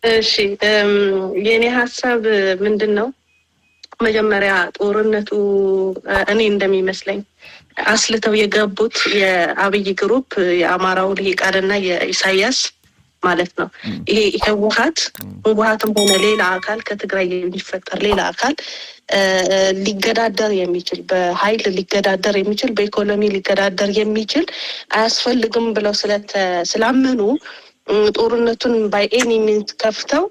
እሺ የኔ ሀሳብ ምንድነው? መጀመሪያ ጦርነቱ እኔ እንደሚመስለኝ አስልተው የገቡት የአብይ ግሩፕ የአማራው ልሂቃንና የኢሳያስ ማለት ነው። ይሄ ህወሓትም ሆነ ሌላ አካል ከትግራይ የሚፈጠር ሌላ አካል ሊገዳደር የሚችል በኃይል ሊገዳደር የሚችል በኢኮኖሚ ሊገዳደር የሚችል አያስፈልግም ብለው ስላመኑ ጦርነቱን ባይ ኤኒ ሚንስ ከፍተው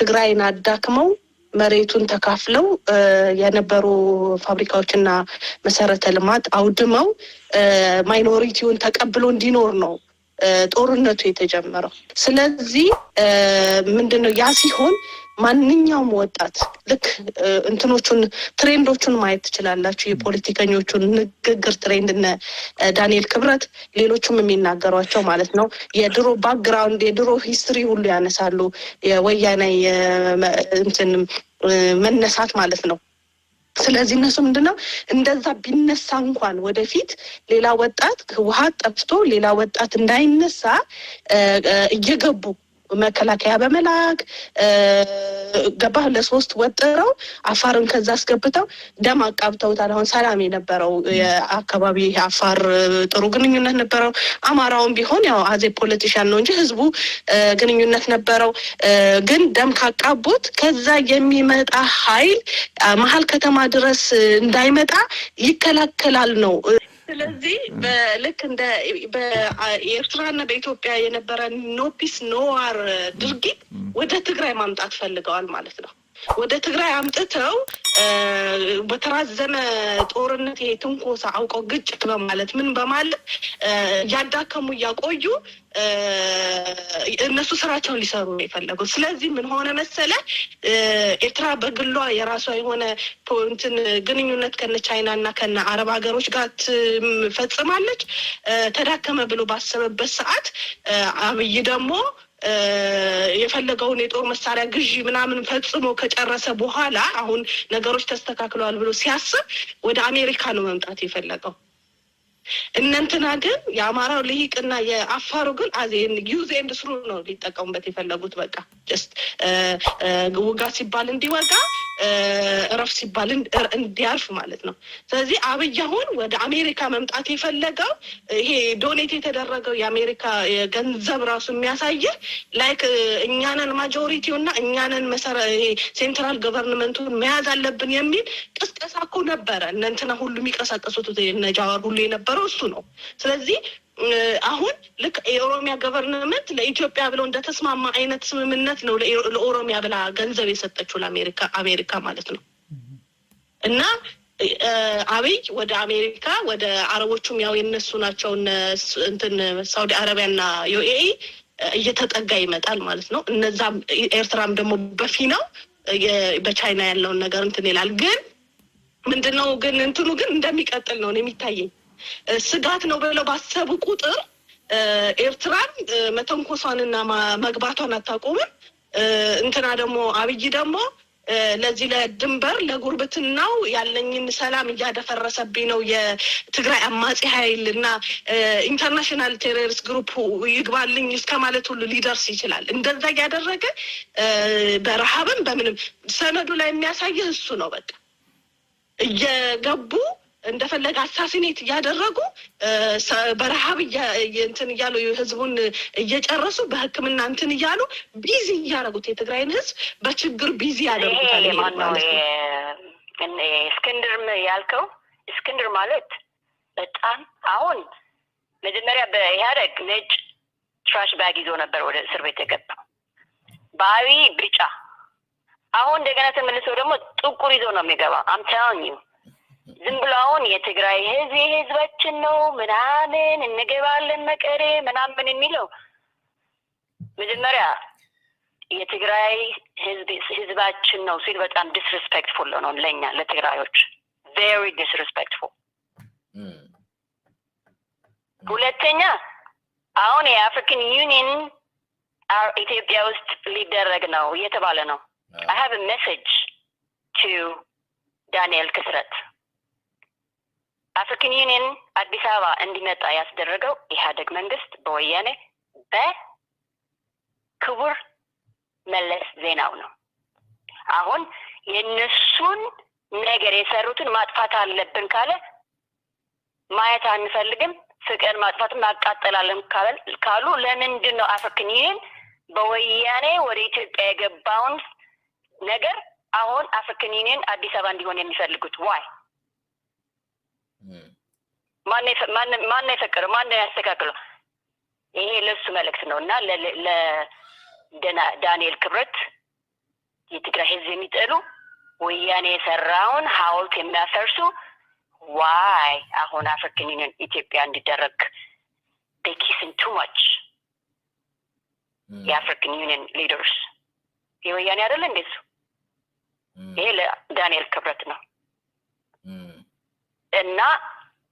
ትግራይን አዳክመው መሬቱን ተካፍለው የነበሩ ፋብሪካዎችና መሰረተ ልማት አውድመው ማይኖሪቲውን ተቀብሎ እንዲኖር ነው ጦርነቱ የተጀመረው። ስለዚህ ምንድነው ያ ሲሆን ማንኛውም ወጣት ልክ እንትኖቹን ትሬንዶቹን ማየት ትችላላችሁ። የፖለቲከኞቹን ንግግር ትሬንድ እነ ዳንኤል ክብረት ሌሎቹም የሚናገሯቸው ማለት ነው። የድሮ ባክግራውንድ የድሮ ሂስትሪ ሁሉ ያነሳሉ። የወያኔ እንትን መነሳት ማለት ነው። ስለዚህ እነሱ ምንድነው እንደዛ ቢነሳ እንኳን ወደፊት ሌላ ወጣት ህወሓት ጠፍቶ ሌላ ወጣት እንዳይነሳ እየገቡ መከላከያ በመላክ ገባህ ለሶስት ወጥረው አፋርን ከዛ አስገብተው ደም አቃብተውታል። አሁን ሰላም የነበረው የአካባቢ አፋር ጥሩ ግንኙነት ነበረው። አማራውን ቢሆን ያው አዜ ፖለቲሻን ነው እንጂ ህዝቡ ግንኙነት ነበረው። ግን ደም ካቃቡት ከዛ የሚመጣ ኃይል መሀል ከተማ ድረስ እንዳይመጣ ይከላከላል ነው። ስለዚህ በልክ እንደ በኤርትራና በኢትዮጵያ የነበረ ኖ ፒስ ኖ ዋር ድርጊት ወደ ትግራይ ማምጣት ፈልገዋል ማለት ነው። ወደ ትግራይ አምጥተው በተራዘመ ጦርነት ይሄ ትንኮሳ አውቀው ግጭት በማለት ምን በማለት ያዳከሙ እያቆዩ እነሱ ስራቸውን ሊሰሩ ነው የፈለጉት። ስለዚህ ምን ሆነ መሰለ ኤርትራ በግሏ የራሷ የሆነ እንትን ግንኙነት ከነ ቻይና እና ከነ አረብ ሀገሮች ጋር ፈጽማለች። ተዳከመ ብሎ ባሰበበት ሰዓት አብይ ደግሞ የፈለገውን የጦር መሳሪያ ግዢ ምናምን ፈጽሞ ከጨረሰ በኋላ አሁን ነገሮች ተስተካክለዋል ብሎ ሲያስብ ወደ አሜሪካ ነው መምጣት የፈለገው። እነንትና ግን የአማራው ልሂቅና የአፋሩ ግን አዜን ዩዝ ኤንድ ስሩ ነው ሊጠቀሙበት የፈለጉት። በቃ ጀስት ውጋ ሲባል እንዲወጋ እረፍ ሲባል እንዲያርፍ ማለት ነው። ስለዚህ አብይ አሁን ወደ አሜሪካ መምጣት የፈለገው ይሄ ዶኔት የተደረገው የአሜሪካ ገንዘብ ራሱ የሚያሳየ ላይክ እኛንን ማጆሪቲው እና እኛንን ይሄ ሴንትራል ገቨርንመንቱን መያዝ አለብን የሚል ቅስቀሳ እኮ ነበረ። እነንትና ሁሉ የሚቀሳቀሱት ነጃዋር ሁሉ የነበረው እሱ ነው። ስለዚህ አሁን ልክ የኦሮሚያ ገቨርንመንት ለኢትዮጵያ ብለው እንደተስማማ አይነት ስምምነት ነው ለኦሮሚያ ብላ ገንዘብ የሰጠችው ለአሜሪካ ማለት ነው። እና አብይ ወደ አሜሪካ ወደ አረቦቹም ያው የነሱ ናቸው እንትን ሳውዲ አረቢያና ዩኤኢ እየተጠጋ ይመጣል ማለት ነው። እነዛም ኤርትራም ደግሞ በፊናው በቻይና ያለውን ነገር እንትን ይላል። ግን ምንድነው ግን እንትኑ ግን እንደሚቀጥል ነው የሚታየኝ። ስጋት ነው ብለው ባሰቡ ቁጥር ኤርትራን መተንኮሷንና መግባቷን አታቆምም። እንትና ደግሞ አብይ ደግሞ ለዚህ ለድንበር ለጉርብትናው ያለኝን ሰላም እያደፈረሰብኝ ነው የትግራይ አማጺ ኃይል እና ኢንተርናሽናል ቴሮሪስት ግሩፕ ይግባልኝ እስከ ማለት ሁሉ ሊደርስ ይችላል። እንደዛ ያደረገ በረሃብም በምንም ሰነዱ ላይ የሚያሳየው እሱ ነው። በቃ እየገቡ እንደፈለገ አሳሲኔት እያደረጉ በረሃብ እንትን እያሉ ህዝቡን እየጨረሱ በሕክምና እንትን እያሉ ቢዚ እያደረጉት የትግራይን ህዝብ በችግር ቢዚ ያደርጉታል ማለት ነው። እስክንድር ያልከው እስክንድር ማለት በጣም አሁን መጀመሪያ በኢህአደግ ነጭ ትራሽ ባግ ይዞ ነበር ወደ እስር ቤት የገባው። በአብይ ቢጫ፣ አሁን እንደገና ተመልሶ ደግሞ ጥቁር ይዞ ነው የሚገባው። አምታውኝ ዝም ብሎ አሁን የትግራይ ህዝብ የህዝባችን ነው ምናምን እንገባለን መቀሬ ምናምን የሚለው መጀመሪያ የትግራይ ህዝባችን ነው ሲል በጣም ዲስሪስፔክትፉል ነው ለኛ ለትግራዮች very disrespectful። ሁለተኛ አሁን የአፍሪካን ዩኒየን ኢትዮጵያ ውስጥ ሊደረግ ነው እየተባለ ነው። I have a message to ዳንኤል ክስረት። አፍሪካን ዩኒየን አዲስ አበባ እንዲመጣ ያስደረገው ኢህአዴግ መንግስት በወያኔ በክቡር መለስ ዜናው ነው። አሁን የነሱን ነገር የሰሩትን ማጥፋት አለብን ካለ ማየት አንፈልግም፣ ፍቅር ማጥፋትም ማቃጠላለን ካሉ ለምንድን ነው አፍሪካን ዩኒየን በወያኔ ወደ ኢትዮጵያ የገባውን ነገር አሁን አፍሪካን ዩኒየን አዲስ አበባ እንዲሆን የሚፈልጉት? ዋይ? ማን የፈቀደው? ማን ያስተካክለው? ይሄ ለሱ መልእክት ነው እና ለዳንኤል ክብረት የትግራይ ህዝብ የሚጠሉ ወያኔ የሰራውን ሐውልት የሚያፈርሱ ዋይ አሁን አፍሪካን ዩኒየን ኢትዮጵያ እንዲደረግ they kissing too much የአፍሪካን ዩኒየን ሊደርስ የወያኔ አይደለ እንደሱ። ይሄ ለዳንኤል ክብረት ነው እና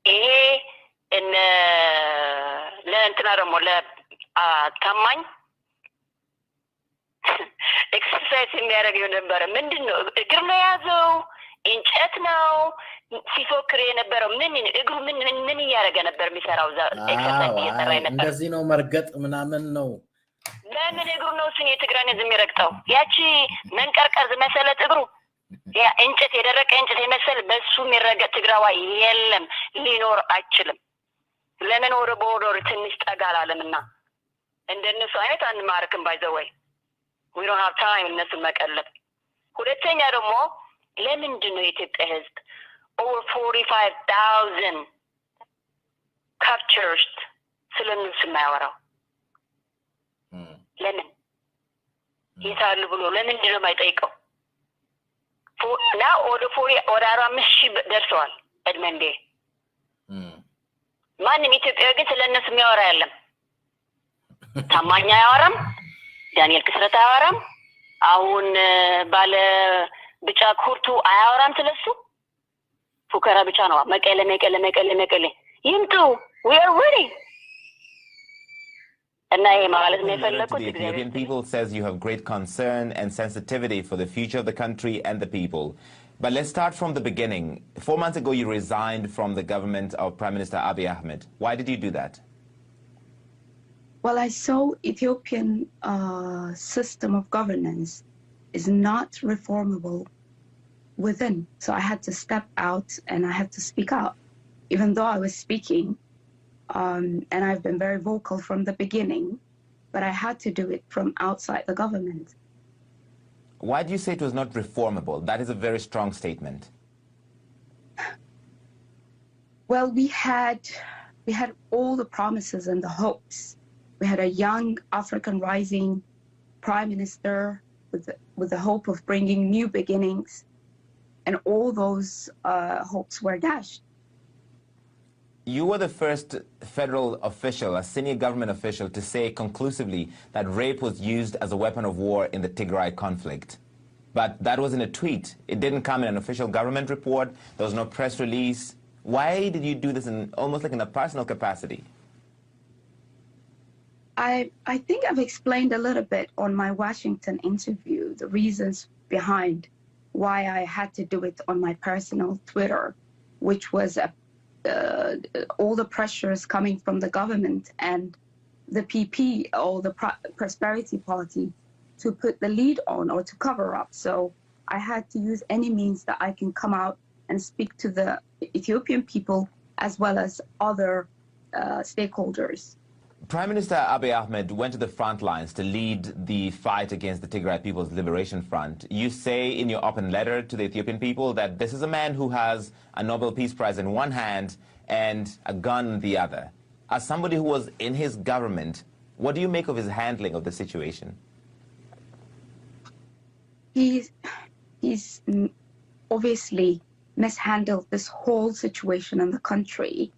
ይሄ ለእንትና ደግሞ ለታማኝ ኤክሰርሳይዝ የሚያደርገው ነበረ። ምንድን ነው? እግር ነው የያዘው፣ እንጨት ነው ሲፎክር የነበረው። እግሩ ምን እያደረገ ነበር የሚሰራው? ኤክሰርሳይዝ እየሰራ ነበር። እንደዚህ ነው መርገጥ ምናምን ነው። ለምን እግሩ ነው እሱን የትግራይን ህዝብ የሚረግጠው? ያቺ መንቀርቀዝ መሰለት እግሩ ያ እንጨት የደረቀ እንጨት የመሰለ በሱ የሚረገጥ ትግራዋይ የለም፣ ሊኖር አይችልም። ለምን ወደ ቦርደር ትንሽ ጠጋ አላለምና እንደነሱ አይነት አንማርክም። ባይዘወይ we don't have time እነሱን መቀለብ። ሁለተኛ ደግሞ ለምንድን ነው የኢትዮጵያ ህዝብ over 45,000 captures ስለነሱ የማያወራው? ለምን ይታሉ ብሎ ለምንድን ነው የማይጠይቀው? now ወደ 45,000 ደርሰዋል እድሜንዴ። ማንም ኢትዮጵያዊ ግን ስለነሱ የሚያወራ የለም። ታማኝ አያወራም፣ ዳንኤል ክስረት አያወራም፣ አሁን ባለ ብጫ ኩርቱ አያወራም። ስለሱ ፉከራ ብቻ ነው። መቀሌ ይምጡ we are ready። እና ይሄ ማለት ነው የፈለኩት። The Ethiopian people says you have great concern and sensitivity for the future of the country and the people. But let's start from the beginning. 4 months ago, you resigned from the government of Prime Minister Abiy Ahmed. Why did you do that? Well, I saw Ethiopian system of governance is not reformable within. So I had to step out and I had to speak out, even though I was speaking. And I've been very vocal from the beginning, but I had to do it from outside the government. Why do you say it was not reformable? That is a very strong statement. Well, we had all the promises and the hopes. We had a young African rising prime minister with the hope of bringing new beginnings, and all those hopes were dashed. You were the first federal official, a senior government official, to say conclusively that rape was used as a weapon of war in the Tigray conflict. But that was in a tweet. It didn't come in an official government report. There was no press release. Why did you do this in almost like in a personal capacity? I think I've explained a little bit on my Washington interview, the reasons behind why I had to do it on my personal Twitter, which was all the pressures coming from the government and the PP or the Prosperity Party to put the lead on or to cover up. So I had to use any means that I can come out and speak to the Ethiopian people as well as other stakeholders. Prime Minister Abiy Ahmed went to the front lines to lead the fight against the Tigray People's Liberation Front. You say in your open letter to the Ethiopian people that this is a man who has a Nobel Peace Prize in one hand and a gun in the other. As somebody who was in his government, what do you make of his handling of the situation? He's obviously mishandled this whole situation in the country.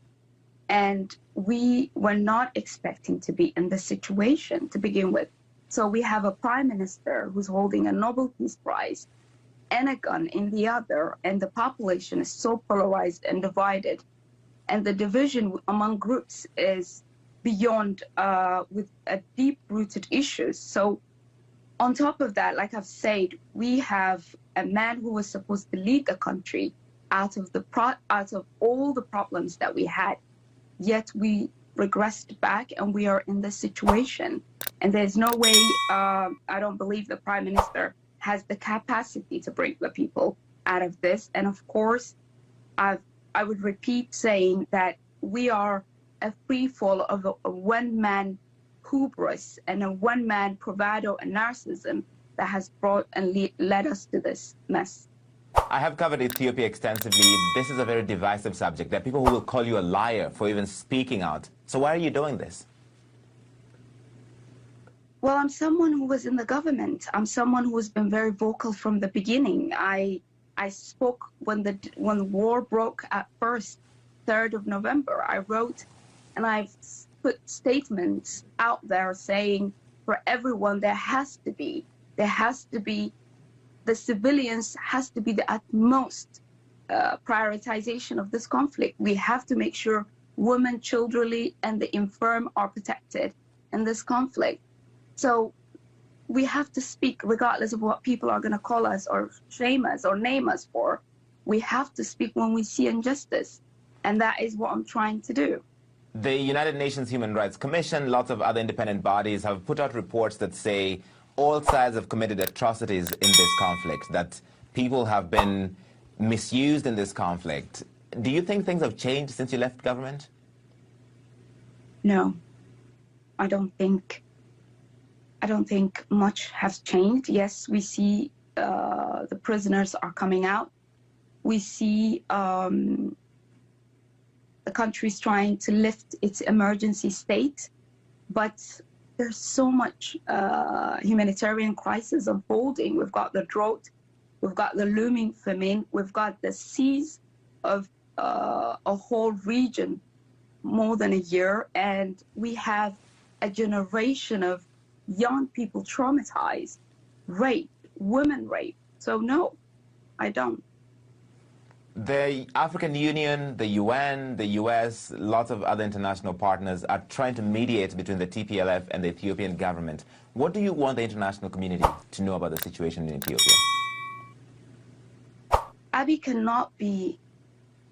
And we were not expecting to be in this situation to begin with. So we have a prime minister who's holding a Nobel Peace Prize and a gun in the other, and the population is so polarized and divided. And the division among groups is beyond with a deep-rooted issues. So on top of that, like I've said, we have a man who was supposed to lead the country out of all the problems that we had. Yet we regressed back and we are in this situation. And there's no way, I don't believe the Prime Minister has the capacity to bring the people out of this. And of course, I would repeat saying that we are a free fall of a one-man hubris and a one-man bravado and narcissism that has brought and led us to this mess. I have covered Ethiopia extensively. This is a very divisive subject. There are people who will call you a liar for even speaking out. So why are you doing this? Well, I'm someone who was in the government. I'm someone who has been very vocal from the beginning. I spoke when the war broke at first, 3rd of November. I wrote and I've put statements out there saying for everyone there has to be, the civilians has to be the utmost prioritization of this conflict. We have to make sure women, children, and the infirm are protected in this conflict. So we have to speak regardless of what people are going to call us or shame us or name us for. We have to speak when we see injustice. And that is what I'm trying to do. The United Nations Human Rights Commission, lots of other independent bodies have put out reports that say all sides have committed atrocities in this conflict, that people have been misused in this conflict. Do you think things have changed since you left government? No, I don't think much has changed. Yes, we see the prisoners are coming out. We see the country's trying to lift its emergency state, but there's so much humanitarian crisis unfolding. We've got the drought, we've got the looming famine, we've got the siege of a whole region more than a year, and we have a generation of young people traumatized, raped, women raped. So no, I don't. The African Union, the UN, the US, lots of other international partners are trying to mediate between the TPLF and the Ethiopian government. What do you want the international community to know about the situation in Ethiopia? Abiy cannot be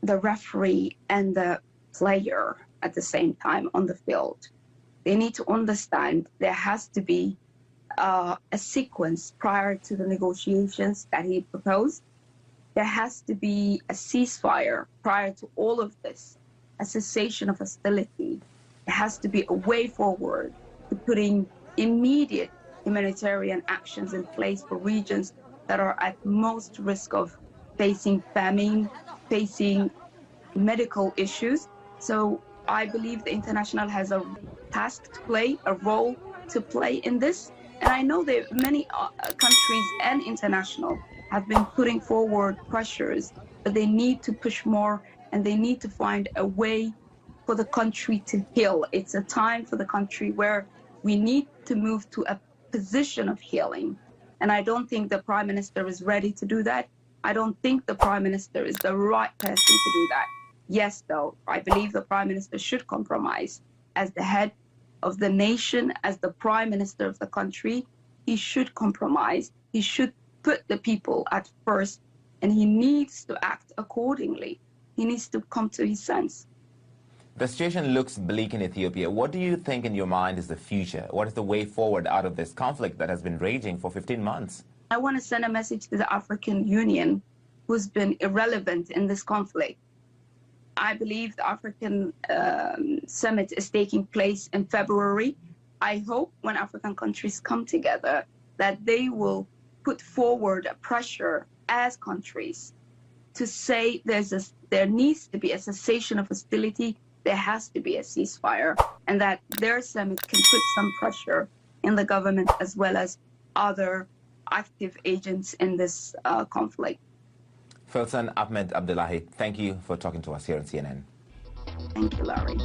the referee and the player at the same time on the field. They need to understand there has to be a sequence prior to the negotiations that he proposed. There has to be a ceasefire prior to all of this, a cessation of hostility. There has to be a way forward to putting immediate humanitarian actions in place for regions that are at most risk of facing famine, facing medical issues. So I believe the international has a task to play, a role to play in this. And I know that many countries and international have been putting forward pressures, but they need to push more and they need to find a way for the country to heal. It's a time for the country where we need to move to a position of healing. And I don't think the Prime Minister is ready to do that. I don't think the Prime Minister is the right person to do that. Yes, though, I believe the Prime Minister should compromise. As the head of the nation, as the Prime Minister of the country, he should compromise. He should put the people at first, and he needs to act accordingly. He needs to come to his sense. The situation looks bleak in Ethiopia. What do you think in your mind is the future? What is the way forward out of this conflict that has been raging for 15 months? I want to send a message to the African Union, who's been irrelevant in this conflict. I believe the African summit is taking place in February. I hope when African countries come together that they will put forward a pressure as countries to say there needs to be a cessation of hostility, there has to be a ceasefire, and that their summit can put some pressure in the government as well as other active agents in this conflict. Filson Ahmed Abdullahi, thank you for talking to us here on CNN. Thank you, Larry.